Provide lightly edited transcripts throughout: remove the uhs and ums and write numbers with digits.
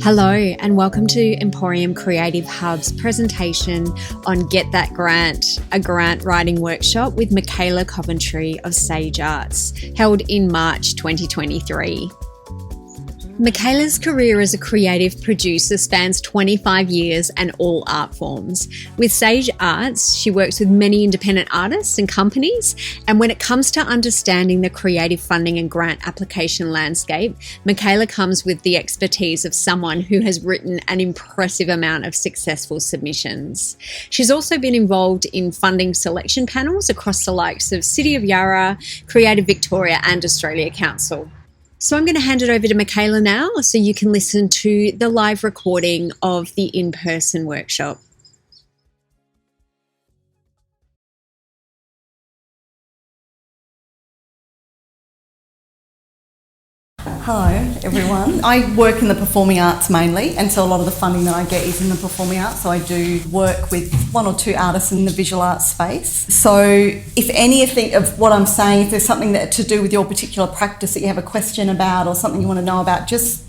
Hello and welcome to Emporium Creative Hub's presentation on Get That Grant, a grant writing workshop with Michaela Coventry of Sage Arts, held in March 2023. Michaela's career as a creative producer spans 25 years and all art forms. With Sage Arts, she works with many independent artists and companies, and when it comes to understanding the creative funding and grant application landscape, Michaela comes with the expertise of someone who has written an impressive amount of successful submissions. She's also been involved in funding selection panels across the likes of City of Yarra, Creative Victoria and Australia Council. So I'm going to hand it over to Michaela now so you can listen to the live recording of the in-person workshop. Hello everyone. I work in the performing arts mainly, and so a lot of the funding that I get is in the performing arts. So I do work with one or two artists in the visual arts space. So if anything of what I'm saying, if there's something that to do with your particular practice that you have a question about or something you want to know about, just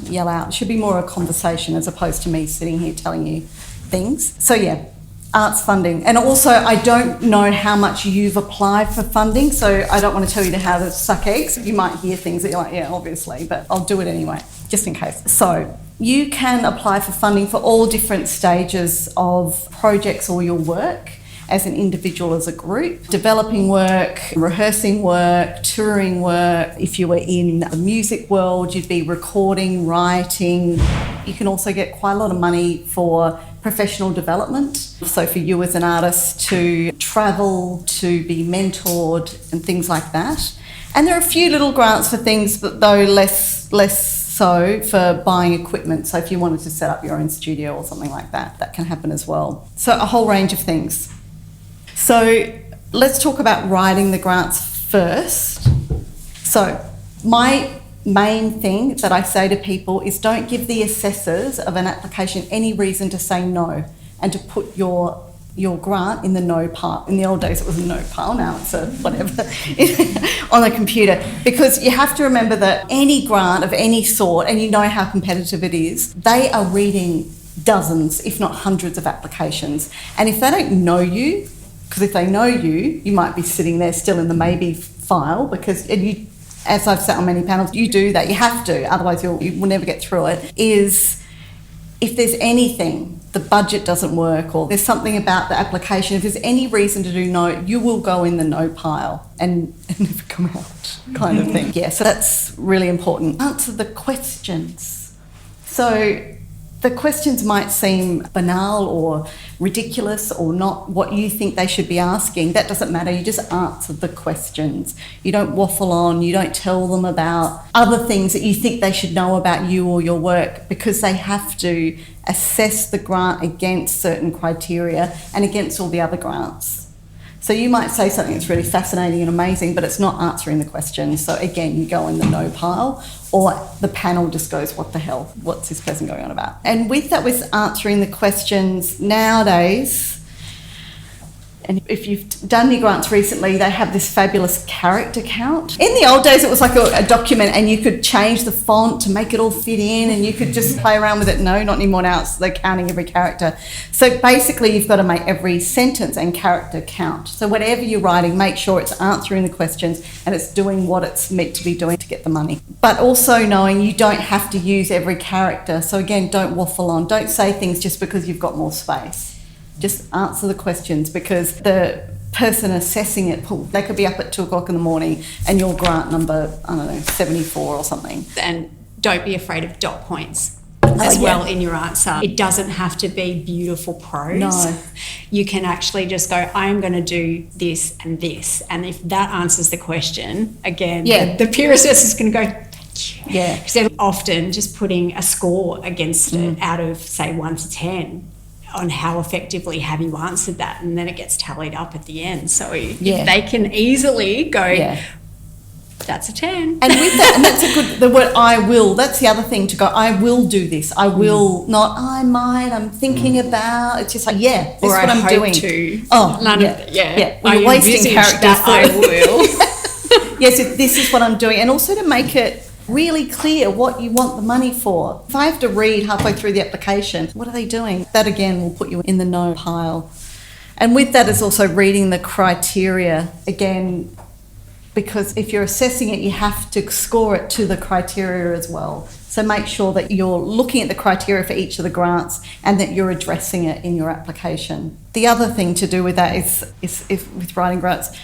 yell out. It should be more a conversation as opposed to me sitting here telling you things. So yeah, arts funding. And also I don't know how much you've applied for funding, so I don't want to tell you how to suck eggs. You might hear things that you're like, yeah, obviously, but I'll do it anyway, just in case. So you can apply for funding for all different stages of projects or your work as an individual, as a group. Developing work, rehearsing work, touring work. If you were in the music world, you'd be recording, writing. You can also get quite a lot of money for professional development. So for you as an artist to travel, to be mentored and things like that. And there are a few little grants for things, but though less so for buying equipment. So if you wanted to set up your own studio or something like that, that can happen as well. So a whole range of things. So let's talk about writing the grants first. So my main thing that I say to people is don't give the assessors of an application any reason to say no and to put your grant in the no pile. In the old days it was a no pile, now it's a whatever on the computer, because you have to remember that any grant of any sort, and you know how competitive it is, they are reading dozens if not hundreds of applications, and if they don't know you, because if they know you, you might be sitting there still in the maybe file, because you, as I've sat on many panels, you do that, you have to, otherwise you will never get through it, is if there's anything, the budget doesn't work or there's something about the application, if there's any reason to do no, you will go in the no pile and never come out kind of thing. Yeah, so that's really important. Answer the questions. So the questions might seem banal or ridiculous or not what you think they should be asking. That doesn't matter. You just answer the questions. You don't waffle on. You don't tell them about other things that you think they should know about you or your work, because they have to assess the grant against certain criteria and against all the other grants. So you might say something that's really fascinating and amazing, but it's not answering the question. So again, you go in the no pile, or the panel just goes, what the hell? What's this person going on about? And with that, with answering the questions nowadays, and if you've done your grants recently, they have this fabulous character count. In the old days, it was like a document and you could change the font to make it all fit in and you could just play around with it. No, not anymore now. They're counting every character. So basically, you've got to make every sentence and character count. So whatever you're writing, make sure it's answering the questions and it's doing what it's meant to be doing to get the money. But also knowing you don't have to use every character. So again, don't waffle on. Don't say things just because you've got more space. Just answer the questions, because the person assessing it, they could be up at 2 o'clock in the morning and your grant number, I don't know, 74 or something. And don't be afraid of dot points as well in your answer. It doesn't have to be beautiful prose. No. You can actually just go, I am going to do this and this. And if that answers the question, again, the peer assessor is going to go, thank you. Yeah. Because they're often just putting a score against it out of, say, 1 to 10. On how effectively have you answered that, and then it gets tallied up at the end. So if they can easily go, that's a 10. And with that, and that's a good, the word I will, that's the other thing to go, I will do this. I will, not I might, I'm thinking about. It's just like, this is what I'm doing. Oh, Well, you're wasting characters. I will. Yes, this is what I'm doing. And also to make it really clear what you want the money for. If I have to read halfway through the application, what are they doing? That again will put you in the no pile. And with that is also reading the criteria again, because if you're assessing it, you have to score it to the criteria as well. So make sure that you're looking at the criteria for each of the grants and that you're addressing it in your application. The other thing to do with that is if with writing grants,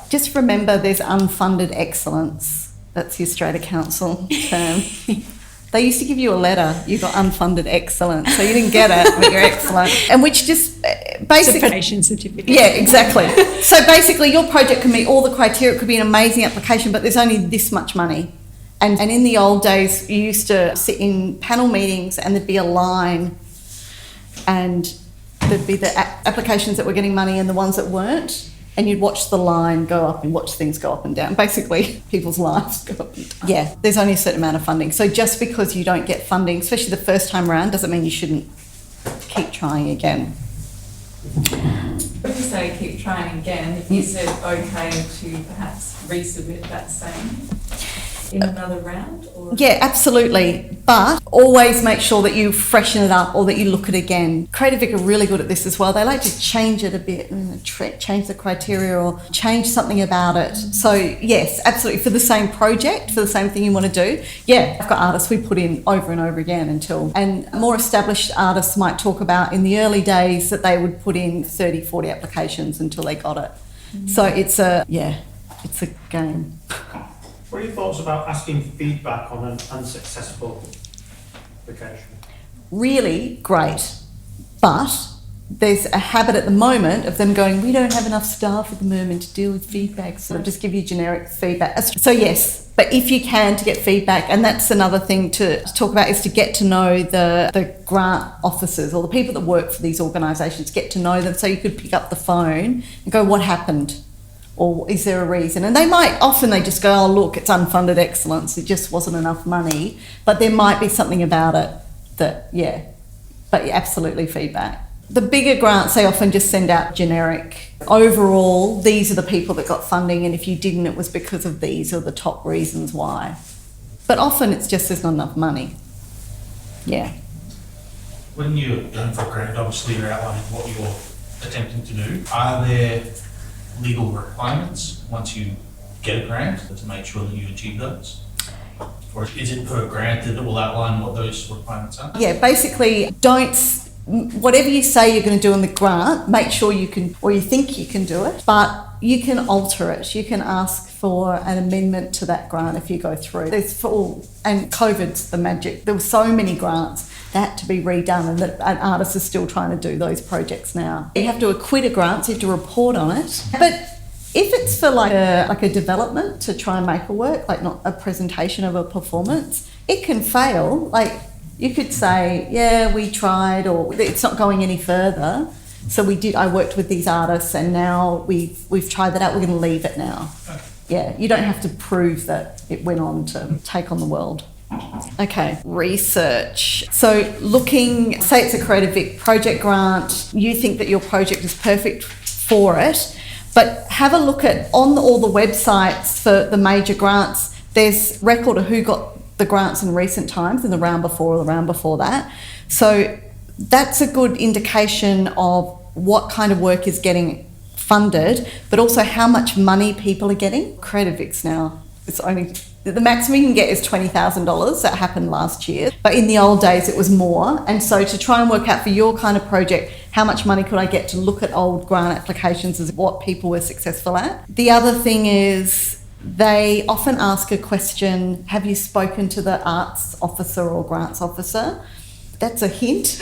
just remember there's unfunded excellence. That's the Australia Council term. They used to give you a letter, you got unfunded excellence, so you didn't get it, but you're excellent. And which just basically... Certification certificate. Yeah, exactly. So basically your project can meet all the criteria, it could be an amazing application, but there's only this much money. And in the old days, you used to sit in panel meetings and there'd be a line and there'd be the applications that were getting money and the ones that weren't. And you'd watch the line go up and watch things go up and down. Basically, people's lives go up and down. Yeah, there's only a certain amount of funding. So just because you don't get funding, especially the first time around, doesn't mean you shouldn't keep trying again. If you say keep trying again, is it okay to perhaps resubmit that same in another round? Or? Yeah, absolutely. But always make sure that you freshen it up or that you look at it again. Creative Vic are really good at this as well. They like to change it a bit and change the criteria or change something about it. So yes, absolutely. For the same project, for the same thing you want to do. Yeah, I've got artists we put in over and over again and more established artists might talk about in the early days that they would put in 30, 40 applications until they got it. So it's a game. What are your thoughts about asking feedback on an unsuccessful application? Really great, but there's a habit at the moment of them going, we don't have enough staff at the moment to deal with feedback, so I'll just give you generic feedback. So yes, but if you can to get feedback, and that's another thing to talk about, is to get to know the grant officers or the people that work for these organisations, get to know them so you could pick up the phone and go, what happened? Or is there a reason? And they just go, oh, look, it's unfunded excellence. It just wasn't enough money. But there might be something about it that, yeah, but absolutely feedback. The bigger grants, they often just send out generic. Overall, these are the people that got funding, and if you didn't, it was because of these are the top reasons why. But often it's just there's not enough money. Yeah. When you're going for a grant, obviously you're outlining what you're attempting to do. Are there legal requirements once you get a grant to make sure that you achieve those? Or is it per grant that it will outline what those requirements are? Yeah, basically whatever you say you're going to do in the grant, make sure you can, or you think you can do it, but you can alter it. You can ask for an amendment to that grant if you go through. And COVID's the magic. There were so many grants that had to be redone, and artists are still trying to do those projects now. You have to acquit a grant, so you have to report on it. But if it's for like a development to try and make it work, like not a presentation of a performance, it can fail. Like you could say, yeah, we tried, or it's not going any further. So I worked with these artists and now we've tried that out, we're going to leave it now. Okay. Yeah, you don't have to prove that it went on to take on the world. Okay, research. So say it's a Creative Vic project grant, you think that your project is perfect for it, but have a look at on all the websites for the major grants, there's record of who got the grants in recent times, in the round before or the round before that. So that's a good indication of what kind of work is getting funded, but also how much money people are getting. Creative Vics now, it's only the maximum you can get is $20,000. That happened last year, but in the old days it was more. And so to try and work out for your kind of project, how much money could I get to look at old grant applications is what people were successful at. The other thing is they often ask a question, have you spoken to the arts officer or grants officer? That's a hint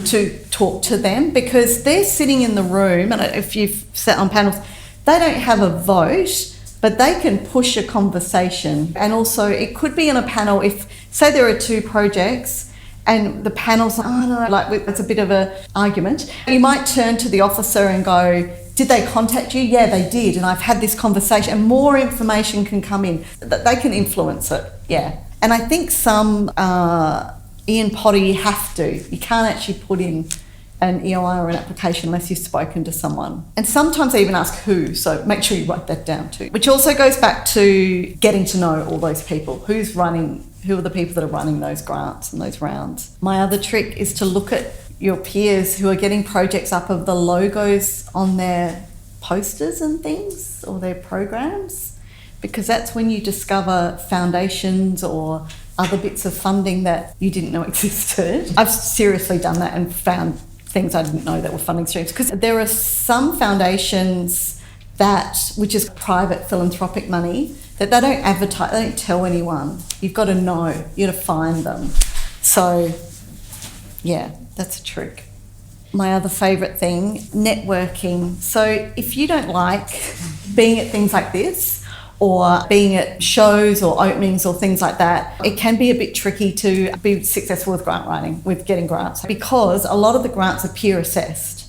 to talk to them, because they're sitting in the room, and if you've sat on panels, they don't have a vote, but they can push a conversation. And also it could be in a panel, if say there are two projects and the panel's like, oh no, like it's a bit of an argument, you might turn to the officer and go, did they contact you? Yeah, they did, and I've had this conversation, and more information can come in. They can influence it, yeah. And I think some Ian Potter, you have to. You can't actually put in an EOI or an application unless you've spoken to someone. And sometimes they even ask who, so make sure you write that down too. Which also goes back to getting to know all those people. Who are the people that are running those grants and those rounds? My other trick is to look at your peers who are getting projects up of the logos on their posters and things, or their programs, because that's when you discover foundations or other bits of funding that you didn't know existed. I've seriously done that and found things I didn't know that were funding streams, because there are some foundations which is private philanthropic money, that they don't advertise, they don't tell anyone. You've got to know, you've got to find them. So, yeah, that's a trick. My other favourite thing, networking. So if you don't like being at things like this, or being at shows or openings or things like that, it can be a bit tricky to be successful with grant writing, with getting grants, because a lot of the grants are peer assessed.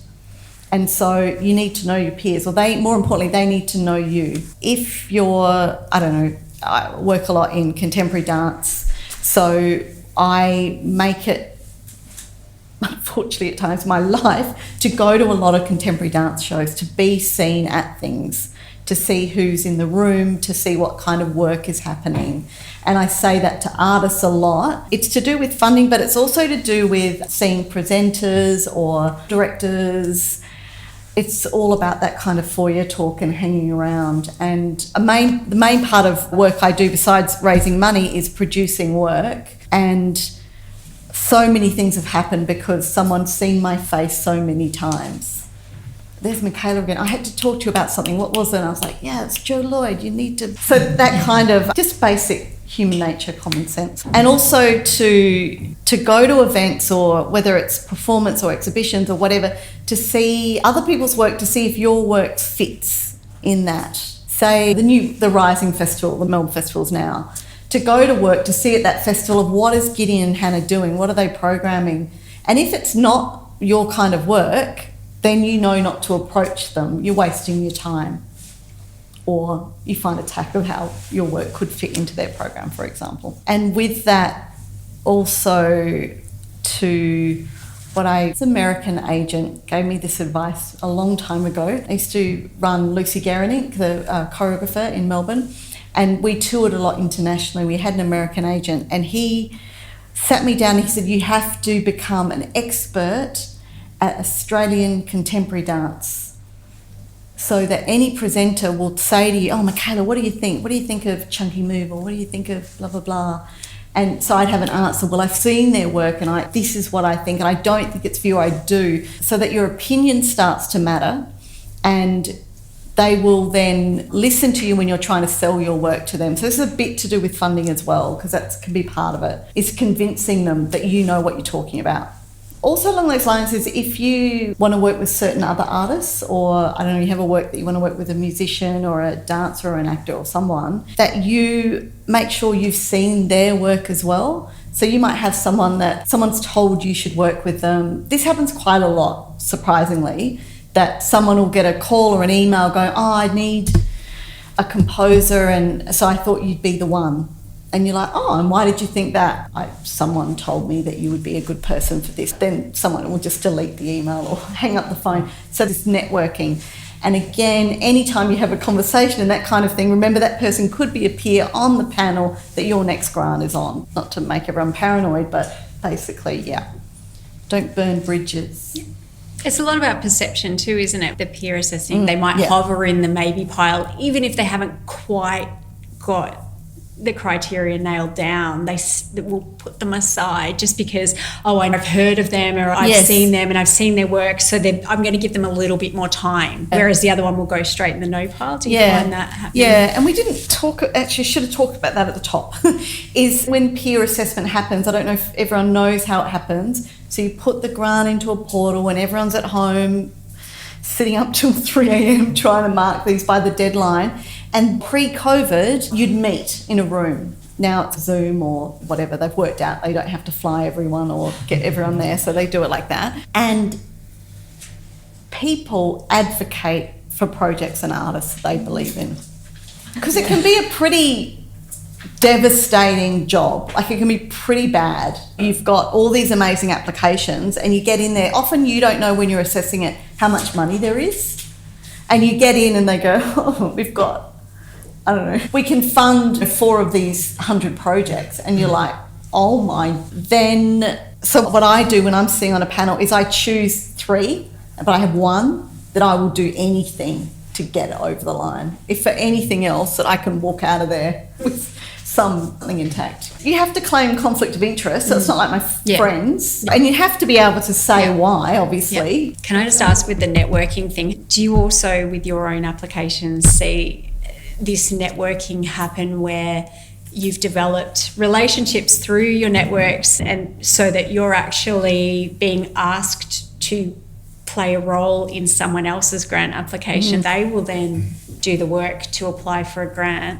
And so you need to know your peers, or more importantly, they need to know you. If you're, I work a lot in contemporary dance, so I make it, unfortunately at times in my life, to go to a lot of contemporary dance shows, to be seen at things, to see who's in the room, to see what kind of work is happening. And I say that to artists a lot. It's to do with funding, but it's also to do with seeing presenters or directors. It's all about that kind of foyer talk and hanging around. And the main part of work I do besides raising money is producing work. And so many things have happened because someone's seen my face so many times. There's Michaela again. I had to talk to you about something. What was it? And I was like, yeah, it's Jo Lloyd. You need to... So that kind of just basic human nature, common sense. And also to go to events, or whether it's performance or exhibitions or whatever, to see other people's work, to see if your work fits in that. Say the Rising Festival, the Melbourne Festivals now. To go to work, to see at that festival of what is Gideon and Hannah doing? What are they programming? And if it's not your kind of work, then you know not to approach them. You're wasting your time. Or you find a tack of how your work could fit into their program, for example. And with that, also this American agent gave me this advice a long time ago. I used to run Lucy Garanink, the choreographer in Melbourne, and we toured a lot internationally. We had an American agent, and he sat me down and he said, you have to become an expert at Australian contemporary dance, so that any presenter will say to you, oh, Michaela, what do you think? What do you think of Chunky Move? Or what do you think of blah, blah, blah? And so I'd have an answer, well, I've seen their work and this is what I think, and I don't think it's for you, I do. So that your opinion starts to matter, and they will then listen to you when you're trying to sell your work to them. So this is a bit to do with funding as well, because that can be part of it, is convincing them that you know what you're talking about. Also along those lines is if you want to work with certain other artists, or you have a work that you want to work with a musician or a dancer or an actor or someone, that you make sure you've seen their work as well. So you might have someone's told you should work with them. This happens quite a lot, surprisingly, that someone will get a call or an email going, oh, I need a composer, and so I thought you'd be the one. And you're like, oh, and why did you think that? Someone told me that you would be a good person for this. Then someone will just delete the email or hang up the phone. So this networking. And again, anytime you have a conversation and that kind of thing, remember that person could be a peer on the panel that your next grant is on. Not to make everyone paranoid, but basically, yeah. Don't burn bridges. It's a lot about perception too, isn't it? The peer assessing. They might hover in the maybe pile, even if they haven't quite got the criteria nailed down. They will put them aside just because, I've heard of them, or I've seen them and I've seen their work, so I'm going to give them a little bit more time. Whereas the other one will go straight in the no pile. Do you find that happening? Yeah, and we didn't should have talked about that at the top, is when peer assessment happens. I don't know if everyone knows how it happens. So you put the grant into a portal and everyone's at home sitting up till 3 a.m. trying to mark these by the deadline. And pre-COVID, you'd meet in a room. Now it's Zoom or whatever. They've worked out they don't have to fly everyone or get everyone there, so they do it like that. And people advocate for projects and artists they believe in. Because it can be a pretty devastating job. Like, it can be pretty bad. You've got all these amazing applications and you get in there. Often you don't know when you're assessing it how much money there is. And you get in and they go, oh, we've got, I don't know, we can fund 4 of these 100 projects. And you're like, oh my. Then, so what I do when I'm sitting on a panel is I choose 3, but I have 1 that I will do anything to get it over the line. If for anything else, that I can walk out of there with something intact. You have to claim conflict of interest, so it's not like my friends. And you have to be able to say why, obviously. Can I just ask, with the networking thing, do you also, with your own applications, see this networking happen where you've developed relationships through your networks, and so that you're actually being asked to play a role in someone else's grant application? They will then do the work to apply for a grant.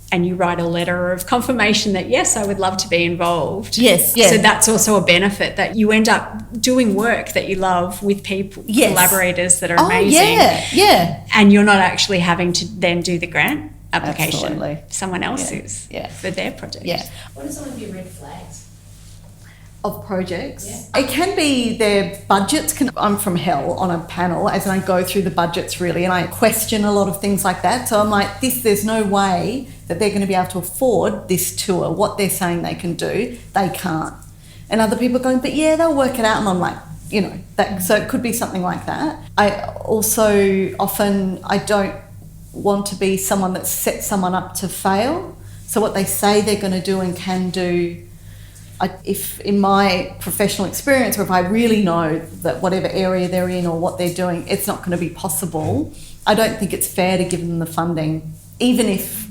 And you write a letter of confirmation that, yes, I would love to be involved. Yes, yeah. So that's also a benefit, that you end up doing work that you love with people, collaborators that are amazing. Yeah. And you're not actually having to then do the grant application. Absolutely. Someone else is for their project. Yeah. What are some of your red flags? Of projects. It can be their budgets. I'm from hell on a panel as I go through the budgets really, and I question a lot of things like that. So I'm like, there's no way that they're going to be able to afford this tour. What they're saying they can do, they can't. And other people are going, but yeah, they'll work it out. And I'm like, you know, that. So it could be something like that. I also I don't want to be someone that sets someone up to fail. So what they say they're going to do and can do, if in my professional experience, or if I really know that whatever area they're in or what they're doing, it's not going to be possible, I don't think it's fair to give them the funding, even if,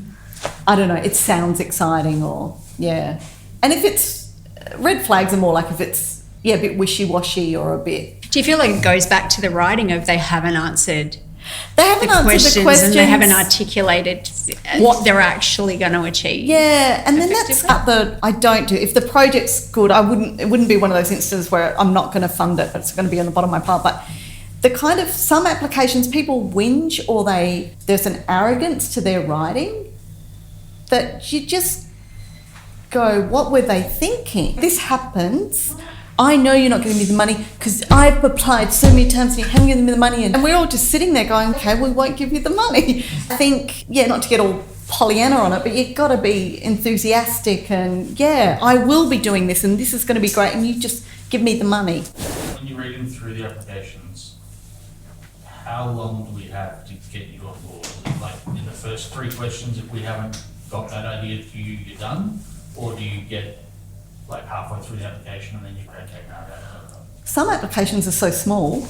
I don't know, it sounds exciting or, And if it's, red flags are more like if it's, a bit wishy-washy or a bit. Do you feel like it goes back to the writing of they haven't answered the questions and they haven't articulated what they're actually going to achieve? Yeah, and then that's I don't do. If the project's good, it wouldn't be one of those instances where I'm not going to fund it. It's going to be on the bottom of my pile. But the kind of, some applications people whinge, or there's an arrogance to their writing that you just go, what were they thinking? This happens. I know you're not giving me the money because I've applied so many times and you haven't given me the money. And we're all just sitting there going, okay, we won't give you the money. I think, not to get all Pollyanna on it, but you've got to be enthusiastic and, I will be doing this and this is going to be great, and you just give me the money. When you're reading through the applications, how long do we have to get you on board? Like in the first 3 questions, if we haven't got that idea to you, you're done? Or do you get like halfway through the application and then you go, okay, no. Some applications are so small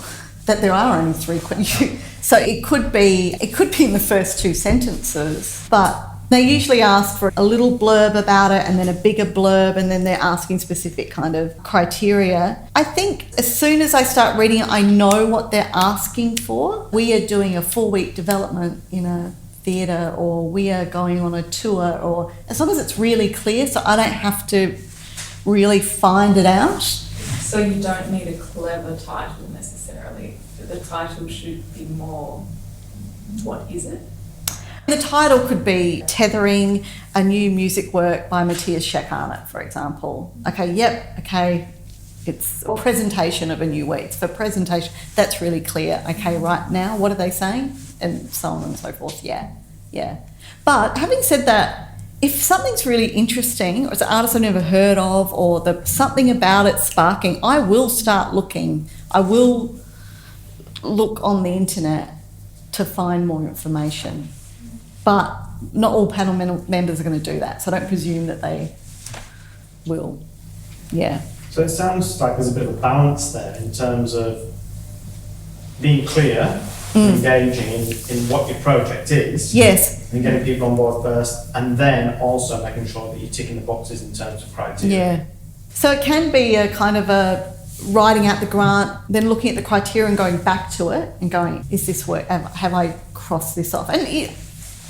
that there are only 3 questions. So it could be in the first 2 sentences, but they usually ask for a little blurb about it and then a bigger blurb, and then they're asking specific kind of criteria. I think as soon as I start reading it, I know what they're asking for. We are doing a 4-week development in a theatre, or we are going on a tour, or as long as it's really clear, so I don't have to really find it out. So you don't need a clever title necessarily. The title should be more, what is it? The title could be Tethering a New Music Work by Matthias Schack-Arnott, for example. Okay, it's a presentation of a new week. For presentation, that's really clear. Okay, right now, what are they saying? And so on and so forth, yeah. But having said that, if something's really interesting, or it's an artist I've never heard of, or something about it sparking, I will start looking. I will look on the internet to find more information. But not all panel members are going to do that, so I don't presume that they will. Yeah. So it sounds like there's a bit of a balance there in terms of being clear, engaging in what your project is. Yes. And getting people on board first, and then also making sure that you're ticking the boxes in terms of criteria. Yeah. So it can be a kind of a writing out the grant, then looking at the criteria and going back to it and going, is this work? Have I crossed this off? And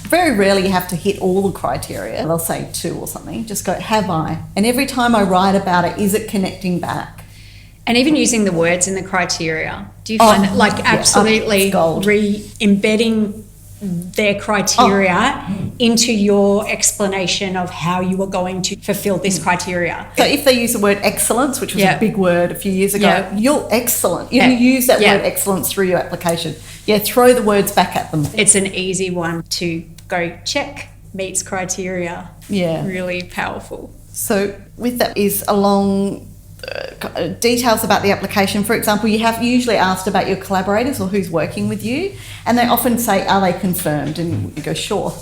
very rarely you have to hit all the criteria. They'll say 2 or something. Just go, have I? And every time I write about it, is it connecting back? And even using the words in the criteria, do you find it like absolutely embedding their criteria into your explanation of how you are going to fulfill this criteria. So if they use the word excellence, which was a big word a few years ago, you're excellent. You use that word excellence through your application. Throw the words back at them. It's an easy one to go check, meets criteria. Really powerful. So with that is along details about the application. For example, you have usually asked about your collaborators or who's working with you, and they often say, are they confirmed? And you go, sure,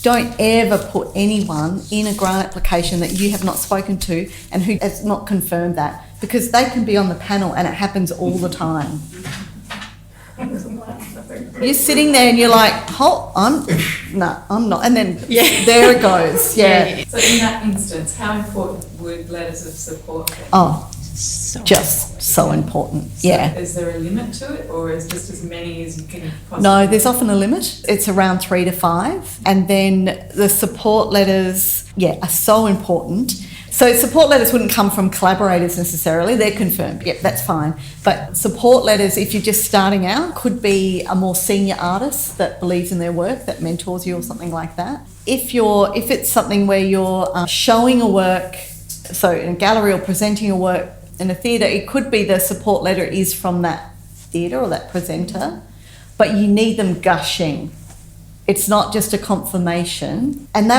Don't ever put anyone in a grant application that you have not spoken to and who has not confirmed that, because they can be on the panel and it happens all the time. You're sitting there and you're like, I'm not. And then there it goes. So in that instance, how important would letters of support be? So important. So is there a limit to it, or is just as many as you can possibly? No, there's often a limit. It's around 3 to 5. And then the support letters, are so important. So support letters wouldn't come from collaborators necessarily. They're confirmed. That's fine. But support letters, if you're just starting out, could be a more senior artist that believes in their work, that mentors you or something like that. If it's something where you're showing a work, so in a gallery or presenting a work in a theatre, it could be the support letter is from that theatre or that presenter, but you need them gushing. It's not just a confirmation. And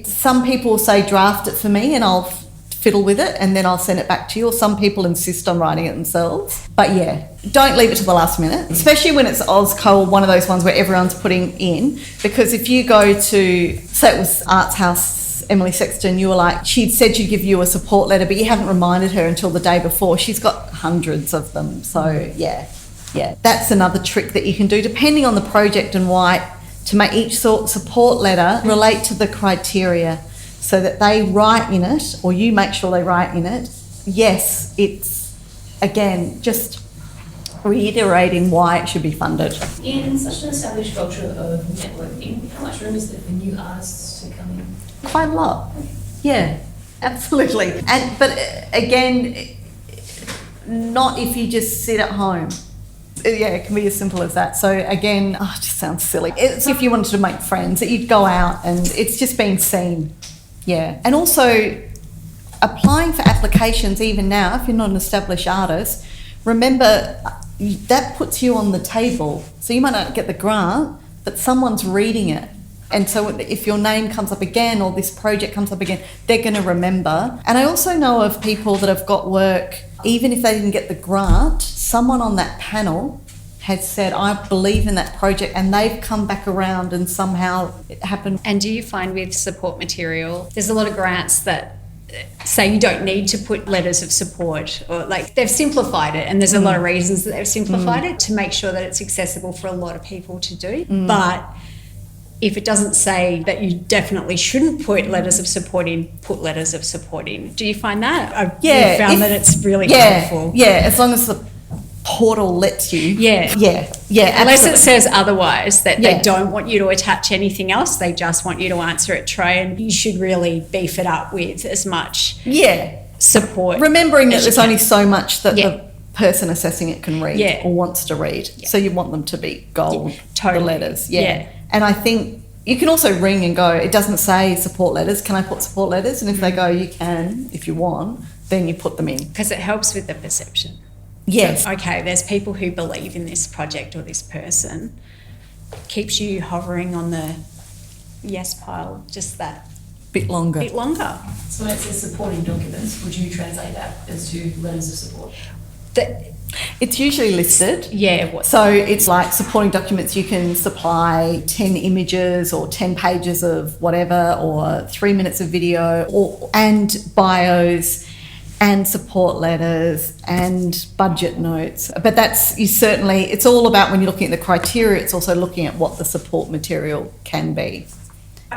some people will say, draft it for me and I'll fiddle with it and then I'll send it back to you, or some people insist on writing it themselves. But don't leave it to the last minute, especially when it's OzCo, one of those ones where everyone's putting in, because if you go to, say it was Arts House, Emily Sexton, you were like, she'd said she'd give you a support letter, but you haven't reminded her until the day before. She's got hundreds of them. So that's another trick that you can do, depending on the project and why, to make each support letter relate to the criteria, so that they write in it, or you make sure they write in it. Yes, it's, again, just reiterating why it should be funded. In such an established culture of networking, how much room is there for new artists to come in? Quite a lot. Yeah, absolutely. But again, not if you just sit at home. It can be as simple as that. So again, it just sounds silly. It's if you wanted to make friends, that you'd go out and it's just being seen. And also applying for applications even now, if you're not an established artist, remember that puts you on the table. So you might not get the grant, but someone's reading it. And so if your name comes up again or this project comes up again, they're going to remember. And I also know of people that have got work, even if they didn't get the grant, someone on that panel has said, I believe in that project, and they've come back around and somehow it happened. And do you find with support material, there's a lot of grants that say you don't need to put letters of support, or like they've simplified it, and there's a lot of reasons that they've simplified it to make sure that it's accessible for a lot of people to do. But if it doesn't say that you definitely shouldn't put letters of support in, put letters of support in. Do you find that? I've found that it's really helpful. As long as the portal lets you. Unless it says otherwise, that they don't want you to attach anything else, they just want you to answer it tray, and you should really beef it up with as much support. Remembering that there's only so much that the person assessing it can read or wants to read. So you want them to be gold, the letters. And I think you can also ring and go, it doesn't say support letters, can I put support letters? And if they go, you can, if you want, then you put them in. Because it helps with the perception. Yes. So, okay, there's people who believe in this project or this person. Keeps you hovering on the yes pile just that bit longer. So when it says supporting documents, would you translate that as to letters of support? It's usually listed. Yeah. So it's like supporting documents, you can supply 10 images or 10 pages of whatever, or 3 minutes of video, and bios and support letters and budget notes. But it's all about, when you're looking at the criteria, it's also looking at what the support material can be.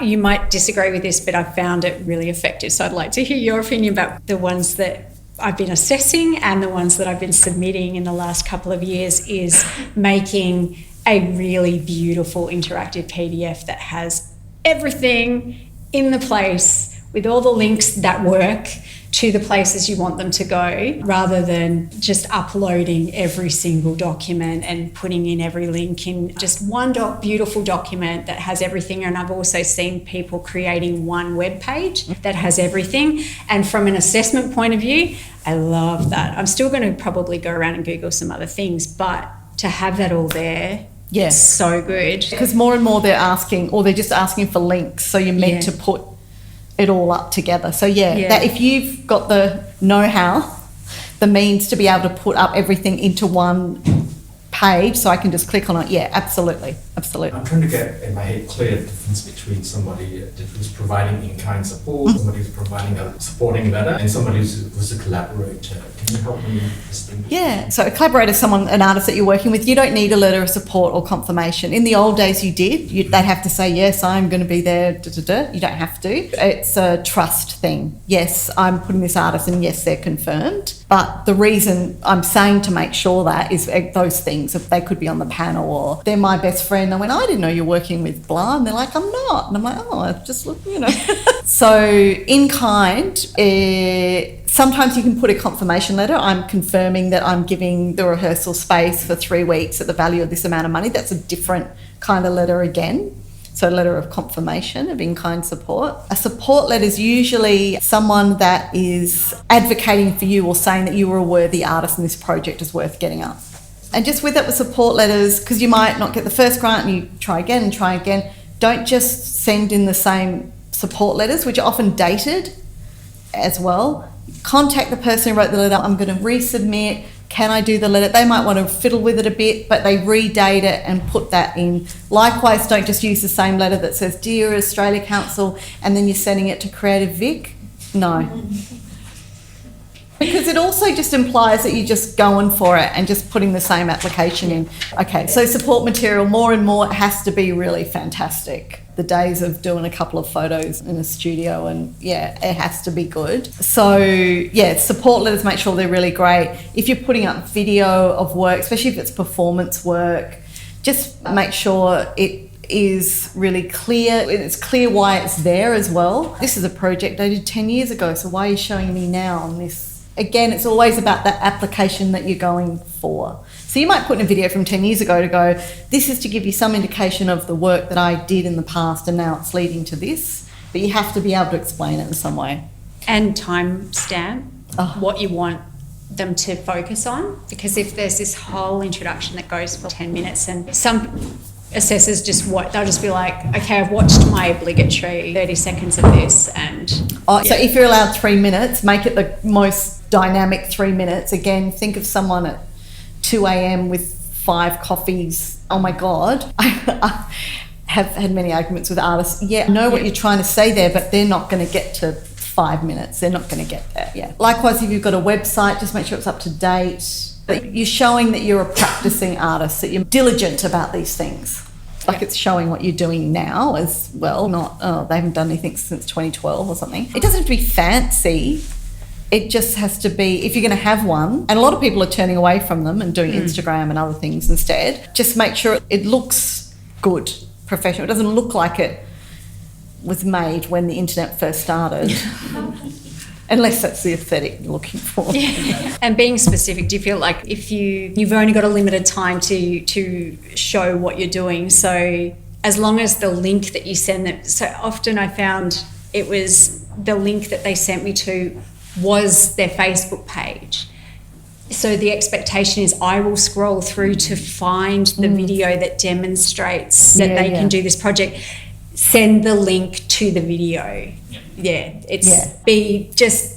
You might disagree with this, but I found it really effective. So I'd like to hear your opinion about the ones that I've been assessing and the ones that I've been submitting in the last couple of years, is making a really beautiful interactive PDF that has everything in the place with all the links that work, to the places you want them to go, rather than just uploading every single document and putting in every link in just one beautiful document that has everything. And I've also seen people creating one web page that has everything. And from an assessment point of view, I love that. I'm still going to probably go around and Google some other things, but to have that all there, yes, so good. Because more and more they're asking, or they're just asking for links, so you're meant to put it all up together. So that if you've got the know-how, the means to be able to put up everything into one page, so I can just click on it, absolutely. I'm trying to get in my head clear the difference between somebody who's providing in-kind support, somebody who's providing a supporting letter, and somebody who's a collaborator. Can you help me distinguish? Yeah, so a collaborator is an artist that you're working with. You don't need a letter of support or confirmation. In the old days you did. They'd have to say, yes, I'm going to be there, You don't have to. It's a trust thing. Yes, I'm putting this artist in, yes, they're confirmed. But the reason I'm saying to make sure that is those things, if they could be on the panel or they're my best friend. I went, I didn't know you're working with blah. And they're like, I'm not. And I'm like, oh, I just look, So in kind, sometimes you can put a confirmation letter. I'm confirming that I'm giving the rehearsal space for 3 weeks at the value of this amount of money. That's a different kind of letter again. So a letter of confirmation of in-kind support. A support letter is usually someone that is advocating for you or saying that you are a worthy artist and this project is worth getting up. And just with it with support letters, because you might not get the first grant and you try again, don't just send in the same support letters, which are often dated as well. Contact the person who wrote the letter. I'm going to resubmit. Can I do the letter? They might want to fiddle with it a bit, but they redate it and put that in. Likewise, don't just use the same letter that says, Dear Australia Council, and then you're sending it to Creative Vic. No. Because it also just implies that you're just going for it and just putting the same application in. Okay, so support material, more and more, it has to be really fantastic. The days of doing a couple of photos in a studio and it has to be good. So support letters, make sure they're really great. If you're putting up video of work, especially if it's performance work, just make sure it is really clear. It's clear why it's there as well. This is a project I did 10 years ago, so why are you showing me now on this? Again, it's always about that application that you're going for. So you might put in a video from 10 years ago to go, this is to give you some indication of the work that I did in the past and now it's leading to this. But you have to be able to explain it in some way. And timestamp what you want them to focus on. Because if there's this whole introduction that goes for 10 minutes and some assessors they'll just be like, okay, I've watched my obligatory 30 seconds of this and... So if you're allowed 3 minutes, make it the most dynamic 3 minutes. Again, think of someone at 2 a.m. with 5 coffees. Oh my God. I have had many arguments with artists. I know what you're trying to say there, but they're not going to get to 5 minutes. They're not going to get there, Likewise, if you've got a website, just make sure it's up to date. That you're showing that you're a practicing artist, that you're diligent about these things. Like it's showing what you're doing now as well, not, they haven't done anything since 2012 or something. It doesn't have to be fancy. It just has to be, if you're going to have one, and a lot of people are turning away from them and doing Instagram and other things instead, just make sure it looks good, professional. It doesn't look like it was made when the internet first started. Unless that's the aesthetic you're looking for. And being specific, do you feel like if you've only got a limited time to show what you're doing, so as long as the link that you send them, so often I found it was the link that they sent me to was their Facebook page. So the expectation is I will scroll through to find the video that demonstrates that they can do this project. Send the link to the video.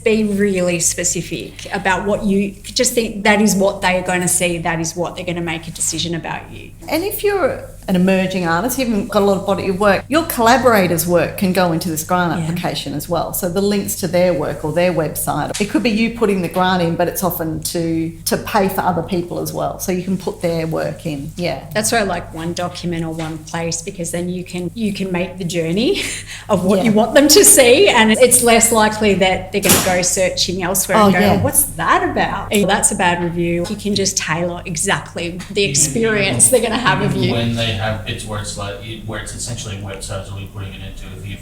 Be really specific about what you just think that is what they are going to see, that is what they're going to make a decision about you. And if you're an emerging artist, you haven't got a lot of body of work, your collaborators' work can go into this grant application as well. So the links to their work or their website, it could be you putting the grant in, but it's often to pay for other people as well. So you can put their work in. That's why I like one document or one place, because then you can make the journey of what you want them to see, and it's less likely that they're going to go searching elsewhere and go, what's that about? That's a bad review. You can just tailor exactly the experience they're going to have of you. When they have bits where it's essentially a website, so we're putting it into, if you've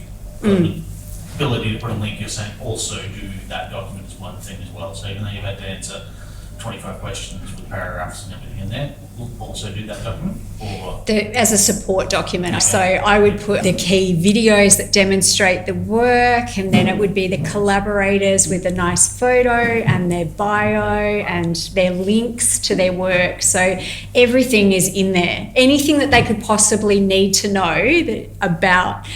got ability to put a link, you're saying also do that document as one thing as well. So even though you've had to answer 25 questions with paragraphs and everything in there, we'll also do that document? Or As a support document. So I would put the key videos that demonstrate the work, and then it would be the collaborators with a nice photo and their bio and their links to their work. So everything is in there. Anything that they could possibly need to know about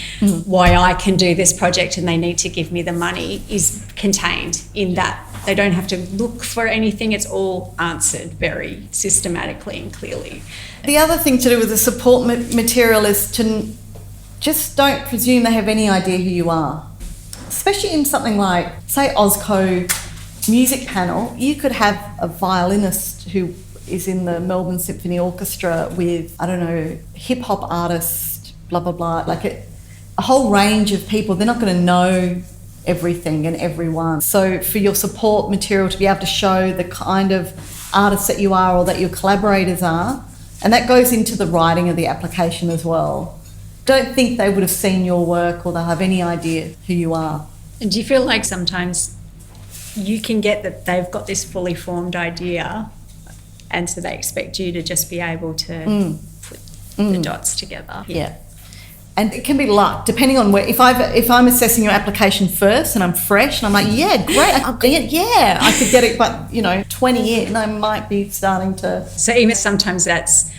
why I can do this project and they need to give me the money is contained in that. They don't have to look for anything. It's all answered very systematically and clearly. The other thing to do with the support material is to just don't presume they have any idea who you are. Especially in something like, say, Osco music panel, you could have a violinist who is in the Melbourne Symphony Orchestra with, I don't know, hip-hop artist, blah, blah, blah, like a whole range of people. They're not going to know everything and everyone. So for your support material to be able to show the kind of artists that you are or that your collaborators are, and that goes into the writing of the application as well. Don't think they would have seen your work or they'll have any idea who you are. And do you feel like sometimes you can get that they've got this fully formed idea and so they expect you to just be able to put the dots together? Yeah. And it can be luck, depending on where. If I'm assessing your application first and I'm fresh and I'm like, yeah, great, I could get it, but 20 in, I might be starting to. So even sometimes that's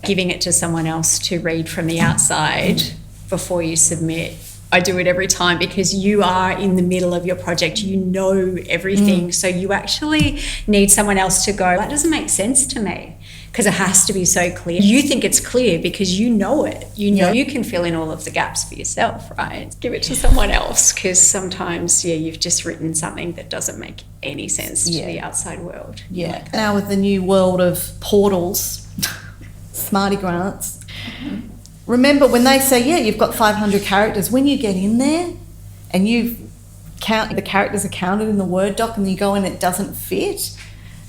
giving it to someone else to read from the outside before you submit. I do it every time because you are in the middle of your project, you know everything, so you actually need someone else to go, that doesn't make sense to me. Because it has to be so clear. You think it's clear because you know it. You know you can fill in all of the gaps for yourself, right? Give it to someone else because sometimes, you've just written something that doesn't make any sense to the outside world. Yeah. Now with the new world of portals, smarty grants, remember when they say, you've got 500 characters, when you get in there and the characters are counted in the Word doc and you go in, it doesn't fit.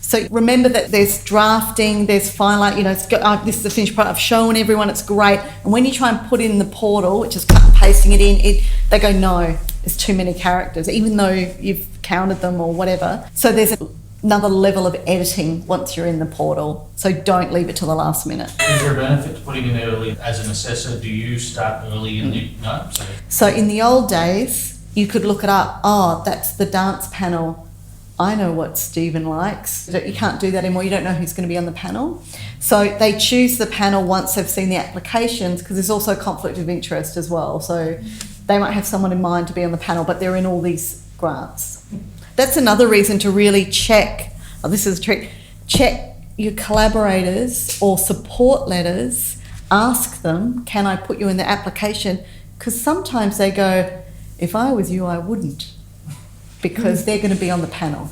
So remember that there's drafting, there's finalite, this is the finished product, I've shown everyone, it's great. And when you try and put in the portal, which is cut and pasting it in, they go, no, there's too many characters, even though you've counted them or whatever. So there's another level of editing once you're in the portal. So don't leave it till the last minute. Is there a benefit to putting in early? As an assessor, do you start early in the... No? So in the old days, you could look it up. Oh, that's the dance panel. I know what Stephen likes. You can't do that anymore. You don't know who's going to be on the panel. So they choose the panel once they've seen the applications because there's also a conflict of interest as well. So they might have someone in mind to be on the panel, but they're in all these grants. That's another reason to really check, this is a trick, check your collaborators or support letters, ask them, can I put you in the application? Because sometimes they go, if I was you, I wouldn't. Because they're going to be on the panel.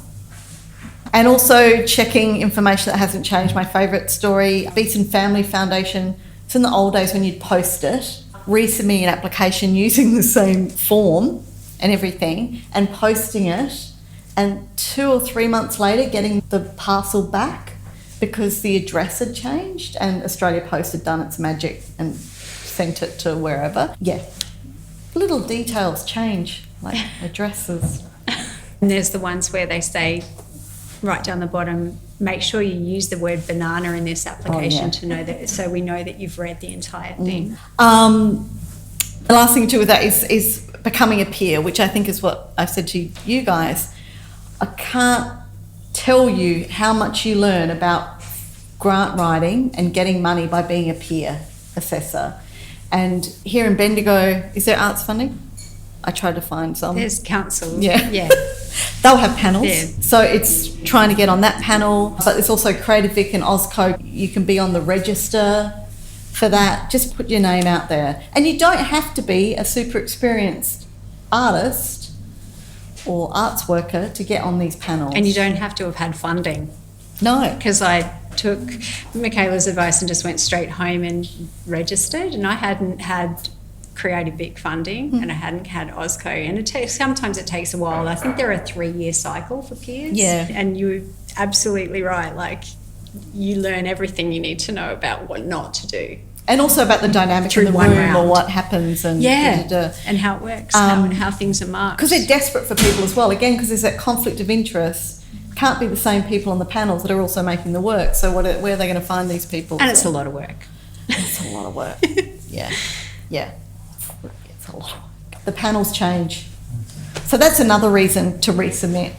And also checking information that hasn't changed. My favourite story, Beeson Family Foundation, it's in the old days when you'd post it, resubmitting an application using the same form and everything and posting it, and 2 or 3 months later getting the parcel back because the address had changed and Australia Post had done its magic and sent it to wherever. Yeah, little details change, like addresses. And there's the ones where they say, right down the bottom, make sure you use the word banana in this application to know that, so we know that you've read the entire thing. The last thing to do with that is becoming a peer, which I think is what I've said to you guys. I can't tell you how much you learn about grant writing and getting money by being a peer assessor. And here in Bendigo, is there arts funding? I tried to find some. There's council. Yeah. They'll have panels. Yeah. So it's trying to get on that panel. But there's also Creative Vic and Osco. You can be on the register for that. Just put your name out there. And you don't have to be a super experienced artist or arts worker to get on these panels. And you don't have to have had funding. No. Because I took Michaela's advice and just went straight home and registered, and I hadn't had Creative Vic funding and I hadn't had Osco, and sometimes it takes a while. I think they're a 3-year cycle for peers. Yeah. And you're absolutely right, like you learn everything you need to know about what not to do. And also about the dynamic Through in the one room round. or what happens and and how it works, how things are marked. Because they're desperate for people as well. Again, because there's that conflict of interest. Can't be the same people on the panels that are also making the work. So where are they going to find these people? And it's a lot of work. It's a lot of work. Yeah. It's a lot of work. The panels change. So that's another reason to resubmit.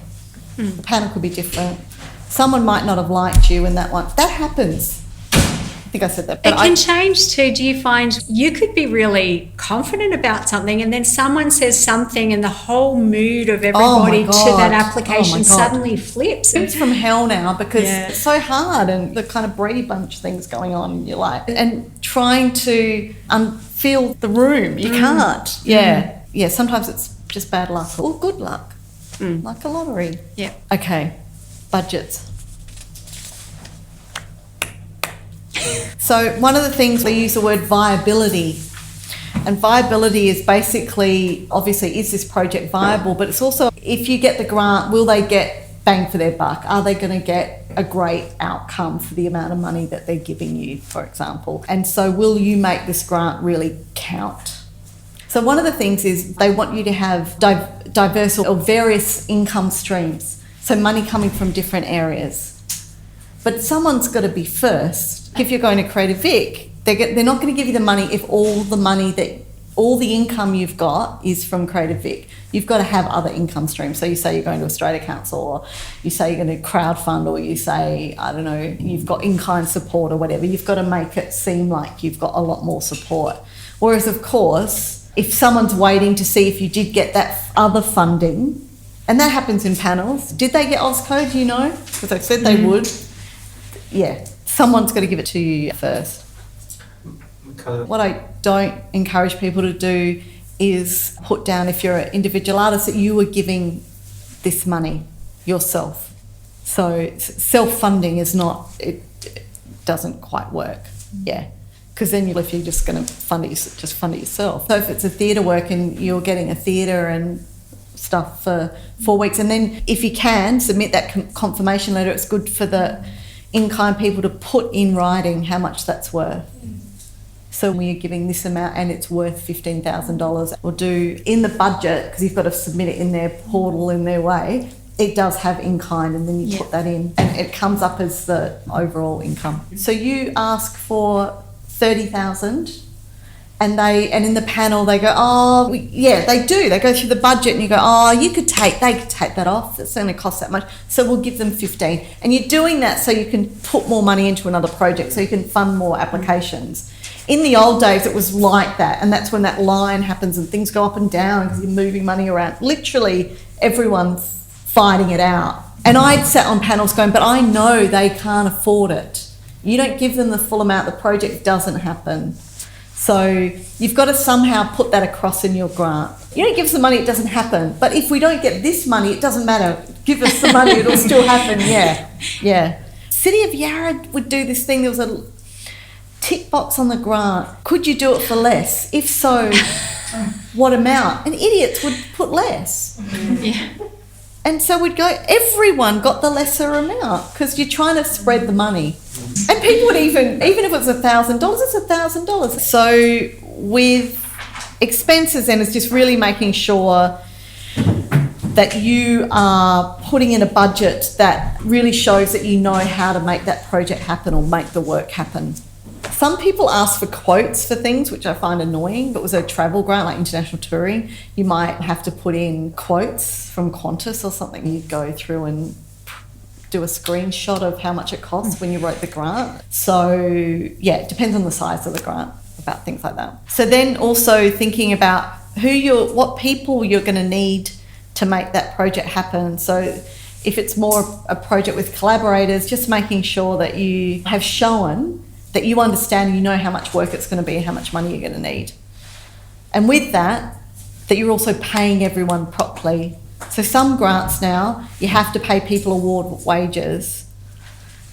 The panel could be different. Someone might not have liked you in that one. That happens. I think I said that. But it can change too. Do you find you could be really confident about something and then someone says something and the whole mood of everybody to that application suddenly flips? It's from hell now because it's so hard and the kind of Brady Bunch things going on in your life and trying to feel the room. You can't. Yeah. Yeah, sometimes it's just bad luck or good luck, like a lottery. Yeah. Okay, budgets. So one of the things we use the word viability, and viability is basically, obviously, is this project viable? But it's also, if you get the grant, will they get bang for their buck? Are they going to get a great outcome for the amount of money that they're giving you, for example? And so will you make this grant really count? So one of the things is they want you to have diverse or various income streams, so money coming from different areas. But someone's got to be first. If you're going to Creative Vic, they're not going to give you the money if all the income you've got is from Creative Vic. You've got to have other income streams. So you say you're going to Australia Council, or you say you're going to crowdfund, or you say, I don't know, you've got in-kind support or whatever. You've got to make it seem like you've got a lot more support. Whereas, of course, if someone's waiting to see if you did get that other funding, and that happens in panels. Did they get Auscode, you know? Because I said they would. Yeah, someone's got to give it to you first. What I don't encourage people to do is put down, if you're an individual artist, that you were giving this money yourself. So self-funding is not, it doesn't quite work. Yeah. Because then if you're just going to fund it yourself. So if it's a theatre work and you're getting a theatre and stuff for 4 weeks, and then if you can submit that confirmation letter, it's good for the in-kind people to put in writing how much that's worth. So when you're giving this amount and it's worth $15,000, or do in the budget, because you've got to submit it in their portal in their way, it does have in-kind, and then you put that in and it comes up as the overall income. So you ask for 30,000 and in the panel they go, they do. They go through the budget and you go, they could take that off. It's going to cost that much. So we'll give them 15. And you're doing that so you can put more money into another project, so you can fund more applications. In the old days, it was like that. And that's when that line happens and things go up and down because you're moving money around. Literally, everyone's fighting it out. And I'd sat on panels going, but I know they can't afford it. You don't give them the full amount, the project doesn't happen. So you've got to somehow put that across in your grant. You don't give us the money, it doesn't happen. But if we don't get this money, it doesn't matter. Give us the money, it'll still happen. Yeah. City of Yarra would do this thing. There was a tick box on the grant. Could you do it for less? If so, what amount? And idiots would put less. Yeah. And so we'd go, everyone got the lesser amount because you're trying to spread the money. And people would even if it was $1,000, it's $1,000. So with expenses then, it's just really making sure that you are putting in a budget that really shows that you know how to make that project happen or make the work happen. Some people ask for quotes for things, which I find annoying. If it was a travel grant, like international touring, you might have to put in quotes from Qantas or something. You'd go through and do a screenshot of how much it costs when you wrote the grant. So, yeah, it depends on the size of the grant, about things like that. So then also thinking about what people you're going to need to make that project happen. So if it's more a project with collaborators, just making sure that you have shown that you understand, you know how much work it's going to be and how much money you're going to need. And with that you're also paying everyone properly. So some grants now, you have to pay people award wages.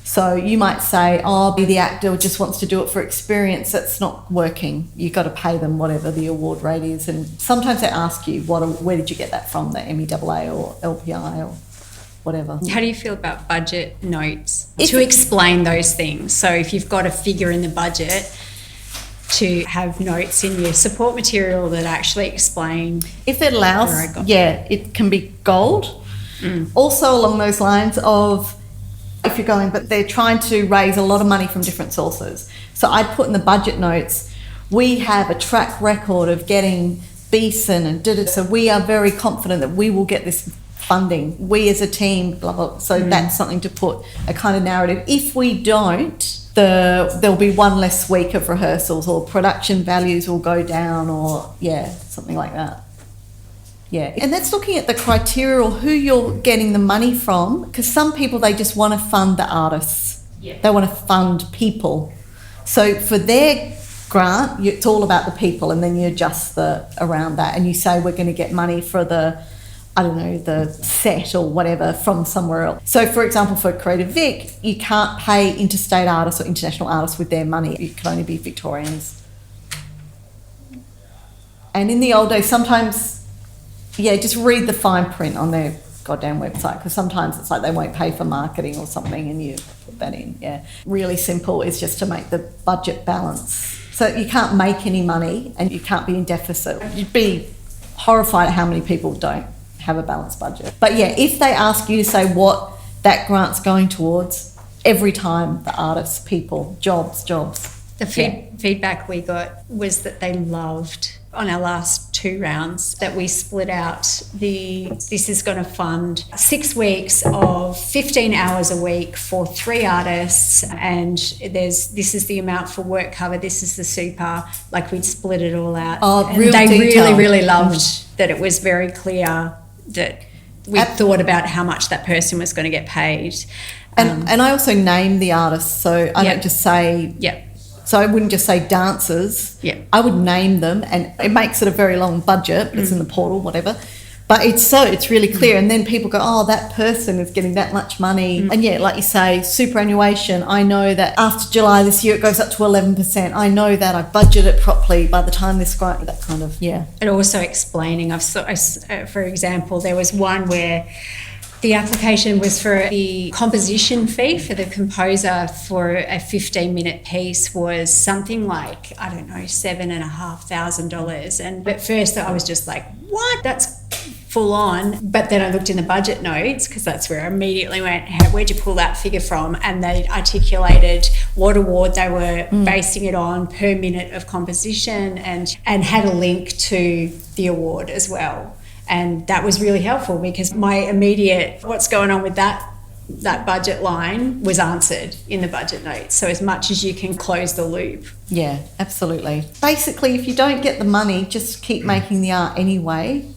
So you might say, the actor just wants to do it for experience. That's not working. You've got to pay them whatever the award rate is. And sometimes they ask you, where did you get that from, the MEAA or LPI or whatever. How do you feel about budget notes to explain those things? So if you've got a figure in the budget, to have notes in your support material that actually explain. If it allows, where I got it can be gold. Also along those lines of, if you're going, but they're trying to raise a lot of money from different sources. So I'd put in the budget notes, we have a track record of getting Beeson and did it, so we are very confident that we will get this funding. We as a team, blah, blah. So that's something to put a kind of narrative. If we don't, there'll be one less week of rehearsals, or production values will go down, or something like that. Yeah, and that's looking at the criteria or who you're getting the money from, because some people, they just want to fund the artists. Yeah. They want to fund people. So for their grant, it's all about the people, and then you adjust around that, and you say we're going to get money for the set or whatever from somewhere else. So for example, for Creative Vic, you can't pay interstate artists or international artists with their money. It can only be Victorians. And in the old days, sometimes, just read the fine print on their goddamn website, because sometimes it's like they won't pay for marketing or something, and you put that in. Really simple is just to make the budget balance. So you can't make any money and you can't be in deficit. You'd be horrified at how many people don't have a balanced budget. But if they ask you to say what that grant's going towards, every time the artists, people, jobs. The feedback we got was that they loved, on our last 2 rounds, that we split out this is going to fund 6 weeks of 15 hours a week for 3 artists, and this is the amount for work cover, this is the super, like we'd split it all out. And real they detail. really loved that it was very clear that we thought about how much that person was going to get paid. And I also name the artists, so I don't just say... So I wouldn't just say dancers. I would name them, and it makes it a very long budget, but it's in the portal, whatever. But it's really clear, and then people go, oh, that person is getting that much money. And like you say, superannuation, I know that after July this year it goes up to 11%. I know that, I budget it properly by the time this grant, that kind of, And also explaining, for example, there was one where the application was for the composition fee for the composer for a 15-minute piece was something like, I don't know, $7,500. And at first I was just like, what? That's full on. But then I looked in the budget notes, because that's where I immediately went, where'd you pull that figure from? And they articulated what award they were basing it on per minute of composition, and had a link to the award as well. And that was really helpful, because my immediate, what's going on with that budget line was answered in the budget notes. So as much as you can close the loop. Yeah, absolutely. Basically, if you don't get the money, just keep making the art anyway.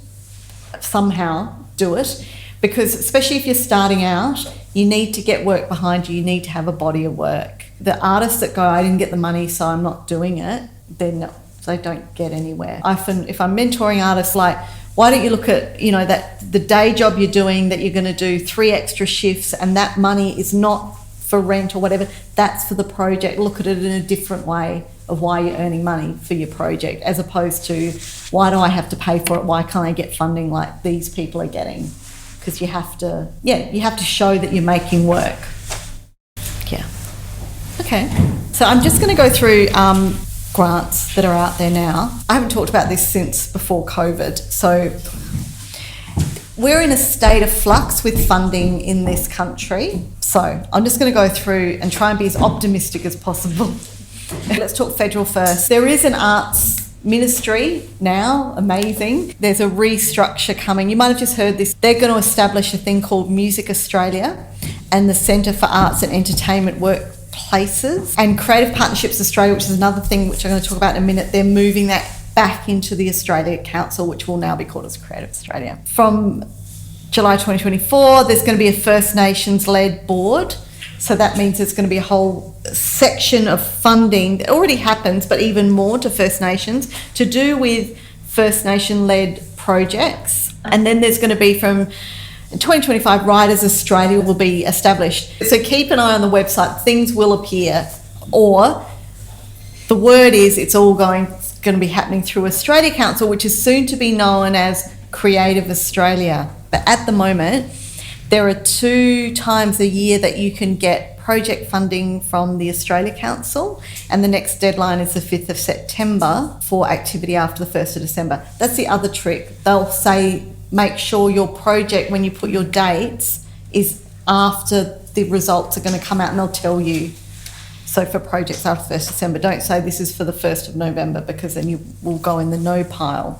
Somehow do it, because especially if you're starting out, you need to get work behind you. You need to have a body of work. The artists that go, I didn't get the money, so I'm not doing it, then they don't get anywhere. Often, if I'm mentoring artists, like, why don't you look at, that the day job you're doing, that you're going to do 3 extra shifts, and that money is not for rent or whatever, that's for the project. Look at it in a different way of why you're earning money for your project, as opposed to, why do I have to pay for it? Why can't I get funding like these people are getting? Because you have to show that you're making work. Okay. So I'm just going to go through grants that are out there now. I haven't talked about this since before COVID. So we're in a state of flux with funding in this country. So I'm just going to go through and try and be as optimistic as possible. Let's talk federal first. There is an arts ministry now, amazing. There's a restructure coming. You might have just heard this. They're going to establish a thing called Musica Australia and the Centre for Arts and Entertainment Workplaces, and Creative Partnerships Australia, which is another thing which I'm going to talk about in a minute. They're moving that back into the Australia Council, which will now be called as Creative Australia. From July 2024, there's going to be a First Nations-led board. So that means there's going to be a whole section of funding that already happens, but even more to First Nations, to do with First Nation-led projects. And then there's going to be, from 2025, Writers Australia will be established. So keep an eye on the website. Things will appear. Or the word is it's all going to be happening through Australia Council, which is soon to be known as Creative Australia. But at the moment, there are 2 times a year that you can get project funding from the Australia Council, and the next deadline is the 5th of September for activity after the 1st of December. That's the other trick. They'll say, make sure your project, when you put your dates, is after the results are going to come out, and they'll tell you. So for projects after 1st December, don't say this is for the 1st of November, because then you will go in the no pile.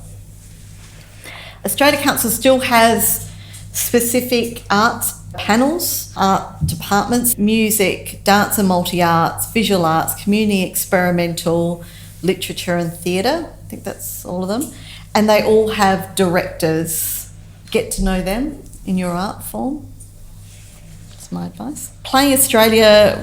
Australia Council still has specific arts panels, art departments, music, dance and multi-arts, visual arts, community experimental, literature and theatre. I think that's all of them. And they all have directors. Get to know them in your art form. That's my advice. Playing Australia,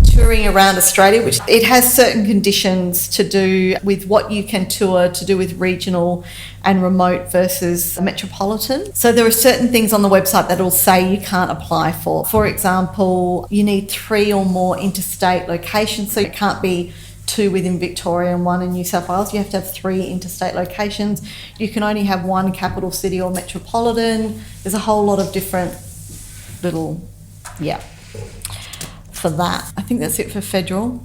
touring around Australia, which it has certain conditions to do with what you can tour, to do with regional and remote versus metropolitan. So there are certain things on the website that will say you can't apply for. For example, you need 3 or more interstate locations, so it can't be 2 within Victoria and 1 in New South Wales. You have to have 3 interstate locations. You can only have 1 capital city or metropolitan. There's a whole lot of different little, for that. I think that's it for federal.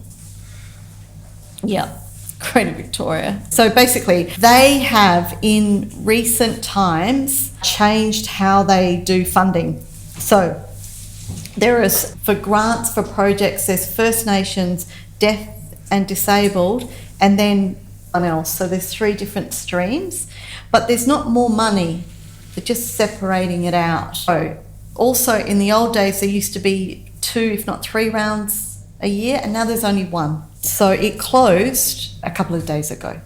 Greater Victoria. So basically, they have in recent times changed how they do funding. So there is, for grants for projects, there's First Nations, deaf and disabled, and then someone else. So there's 3 different streams, but there's not more money. They're just separating it out. So also in the old days, there used to be 2, if not 3 rounds a year, and now there's only 1. So it closed a couple of days ago.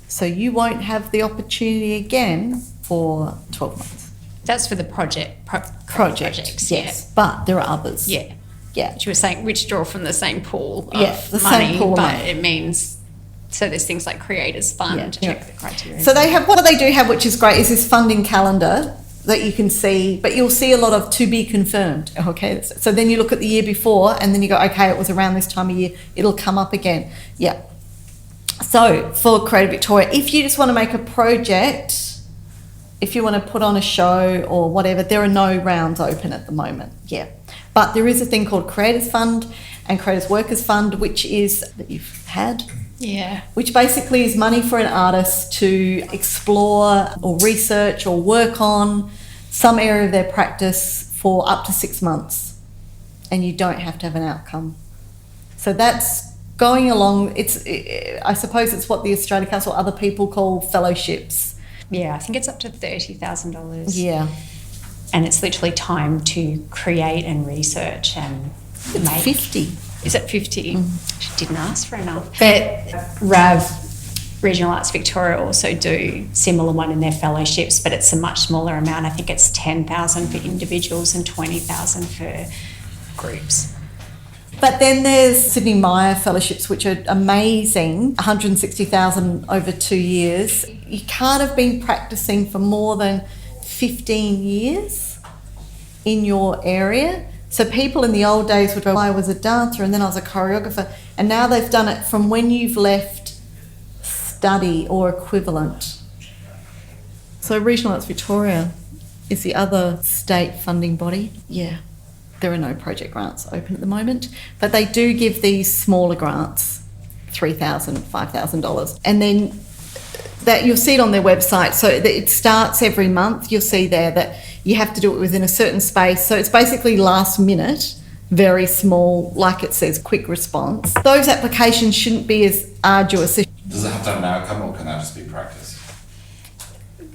So you won't have the opportunity again for 12 months. That's for the projects, yes. yeah. But there are others. Yeah. Yeah. She was saying which draw from the same pool of the money, same pool of but money. it means, so there's things like Creators Fund, check the criteria. So they have, what they do have, which is great, is this funding calendar that you can see, but you'll see a lot of to be confirmed. Okay, so then you look at the year before and then you go, okay, it was around this time of year, it'll come up again. Yeah. So for Creative Victoria, if you just want to make a project, if you want to put on a show or whatever, there are no rounds open at the moment. Yeah. But there is a thing called Creators Fund and Creators Workers Fund, which is, that you've had, which basically is money for an artist to explore or research or work on some area of their practice for up to 6 months, and you don't have to have an outcome. So that's going along. I suppose it's what the Australia Council, other people call fellowships. Yeah, I think it's up to $30,000. Yeah. And it's literally time to create and research and it's make. 50. Is it 50? She didn't ask for enough. But RAV, Regional Arts Victoria, also do similar one in their fellowships, but it's a much smaller amount. I think it's 10,000 for individuals and 20,000 for groups. But then there's Sydney Myer fellowships, which are amazing, 160,000 over 2 years. You can't have been practicing for more than 15 years in your area. So people in the old days would go, I was a dancer and then I was a choreographer, and now they've done it from when you've left study or equivalent. So Regional Arts Victoria is the other state funding body. Yeah, there are no project grants open at the moment, but they do give these smaller grants, $3,000, $5,000. And then that you'll see it on their website. So it starts every month. You'll see there that you have to do it within a certain space. So it's basically last minute, very small, like it says, quick response. Those applications shouldn't be as arduous. Does it have to have an outcome, or can that just be practice?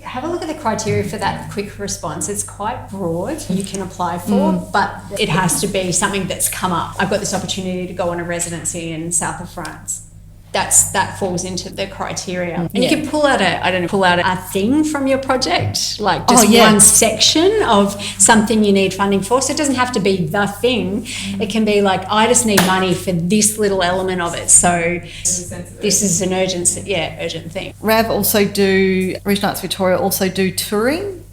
Have a look at the criteria for that quick response. It's quite broad, you can apply for, but it has to be something that's come up. I've got this opportunity to go on a residency in south of France. That falls into the criteria. And you can pull out a thing from your project, like just one section of something you need funding for. So it doesn't have to be the thing. It can be like, I just need money for this little element of it. So this is an urgent thing. RAV also do, Regional Arts Victoria also do touring.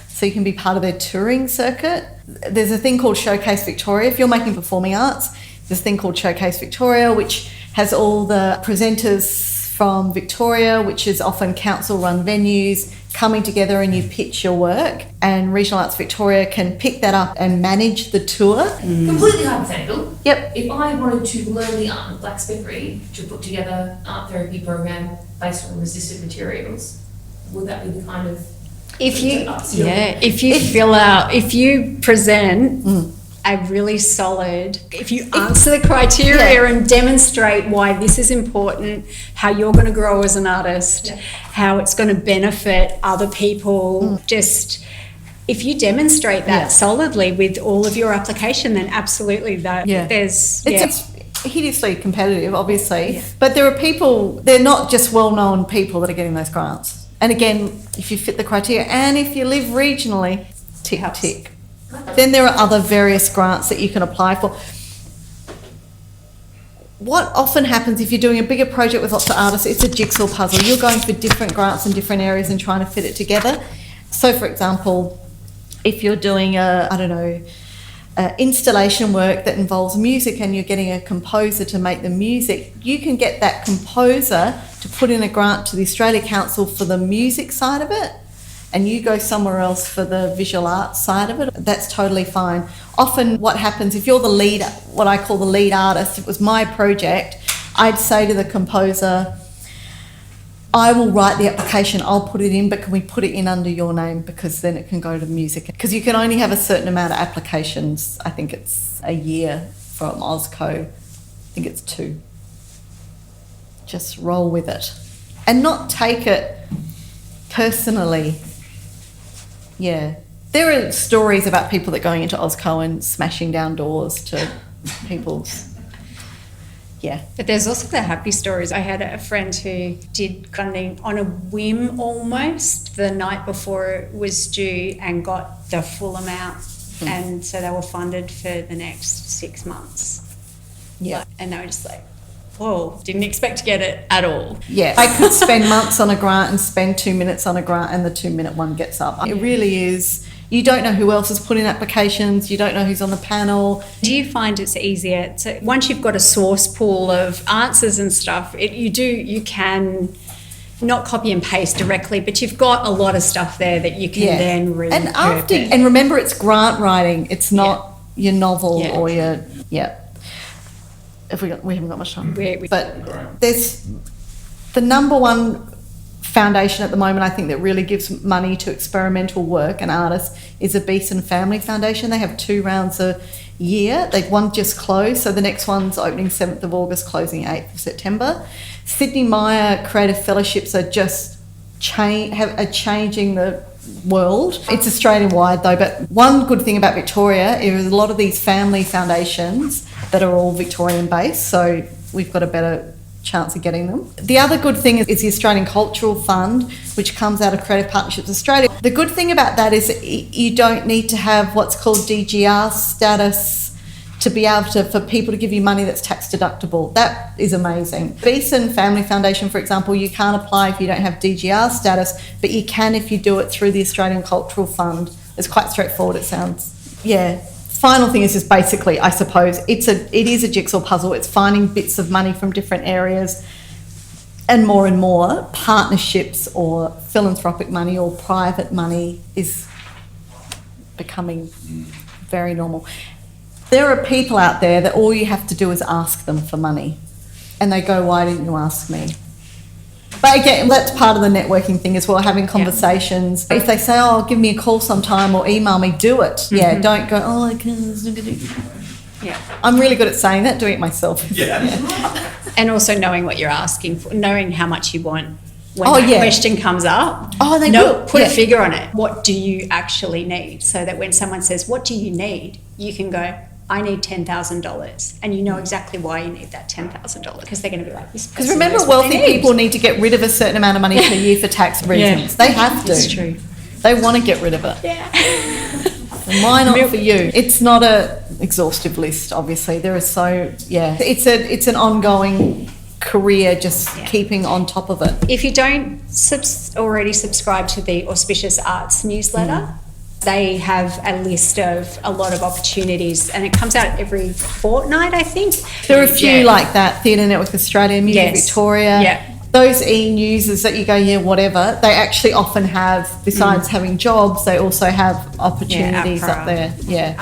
So you can be part of their touring circuit. There's a thing called Showcase Victoria. If you're making performing arts, there's a thing called Showcase Victoria, which has all the presenters from Victoria, which is often council-run venues, coming together and you pitch your work, and Regional Arts Victoria can pick that up and manage the tour. Completely hypothetical. Yep. If I wanted to learn the art of blacksmithery to put together an art therapy program based on resisted materials, would that be the kind of if you present a really solid, if you answer the criteria and demonstrate why this is important, how you're going to grow as an artist, how it's going to benefit other people, just if you demonstrate that solidly with all of your application, then absolutely there's it's hideously competitive, obviously, but there are people, they're not just well-known people that are getting those grants. And again, if you fit the criteria and if you live regionally, tick. Then there are other various grants that you can apply for. What often happens if you're doing a bigger project with lots of artists, it's a jigsaw puzzle. You're going for different grants in different areas and trying to fit it together. So, for example, if you're doing installation work that involves music and you're getting a composer to make the music, you can get that composer to put in a grant to the Australia Council for the music side of it, and you go somewhere else for the visual arts side of it. That's totally fine. Often what happens, if you're the lead, what I call the lead artist, if it was my project, I'd say to the composer, I will write the application, I'll put it in, but can we put it in under your name, because then it can go to music. Because you can only have a certain amount of applications. I think it's a year from OzCo. I think it's 2. Just roll with it. And not take it personally. Yeah. There are stories about people that going into OzCo and smashing down doors to people's... Yeah. But there's also the happy stories. I had a friend who did funding on a whim almost the night before it was due and got the full amount. And so they were funded for the next 6 months. Yeah. And they were just like, whoa, didn't expect to get it at all. Yeah. I could spend months on a grant and spend 2 minutes on a grant and the 2-minute one gets up. It really is. You don't know who else has put in applications. You don't know who's on the panel. Do you find it's easier to, once you've got a source pool of answers and stuff, you can not copy and paste directly, but you've got a lot of stuff there that you can then read. And remember, it's grant writing. It's not your novel or your we haven't got much time. But there's the number one foundation at the moment, I think, that really gives money to experimental work and artists is the Beeson Family Foundation. They have 2 rounds a year. One just closed, so the next one's opening 7th of August, closing 8th of September. Sydney Meyer Creative Fellowships are just changing the world. It's Australian-wide though, but one good thing about Victoria is a lot of these family foundations that are all Victorian-based, so we've got a better chance of getting them. The other good thing is the Australian Cultural Fund, which comes out of Creative Partnerships Australia. The good thing about that is you don't need to have what's called DGR status to be able to, for people to give you money that's tax deductible. That is amazing. Beeson Family Foundation, for example, you can't apply if you don't have DGR status, but you can if you do it through the Australian Cultural Fund. It's quite straightforward, it sounds. Yeah. Final thing is just basically, I suppose, it is a jigsaw puzzle. It's finding bits of money from different areas, and more partnerships or philanthropic money or private money is becoming very normal. There are people out there that all you have to do is ask them for money and they go, why didn't you ask me? But again, that's part of the networking thing as well, having conversations. If they say, oh, give me a call sometime or email me, do it. Yeah, don't go, oh, I can't. Yeah. I'm really good at saying that, doing it myself. Yeah. And also knowing what you're asking for, knowing how much you want when that question comes up. Oh, they will. Put a figure on it. What do you actually need? So that when someone says, what do you need? You can go, I need $10,000, and you know exactly why you need that $10,000 because they're going to be like this. Because remember, wealthy people need to get rid of a certain amount of money per year for tax reasons. They have to. It's true. They want to get rid of it. Yeah. Why not for you? It's not a exhaustive list. Obviously, there is It's an ongoing career, just keeping on top of it. If you don't already subscribe to the Auspicious Arts newsletter. They have a list of a lot of opportunities and it comes out every fortnight, I think. There are a few like that, Theatre Network Australia, Musica Victoria. Yeah. those e-users that you go, yeah, whatever, they actually often have, besides having jobs, they also have opportunities up there. Yeah.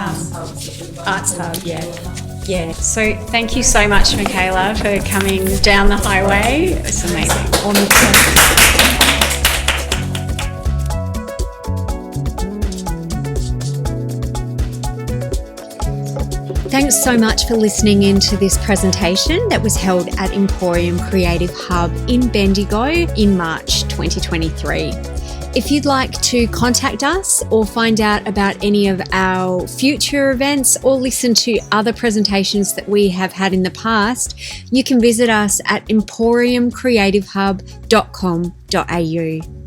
Arts Hub, yeah. Yeah. So thank you so much, Michaela, for coming down the highway. It's amazing. Thanks so much for listening in to this presentation that was held at Emporium Creative Hub in Bendigo in March 2023. If you'd like to contact us or find out about any of our future events or listen to other presentations that we have had in the past, you can visit us at emporiumcreativehub.com.au.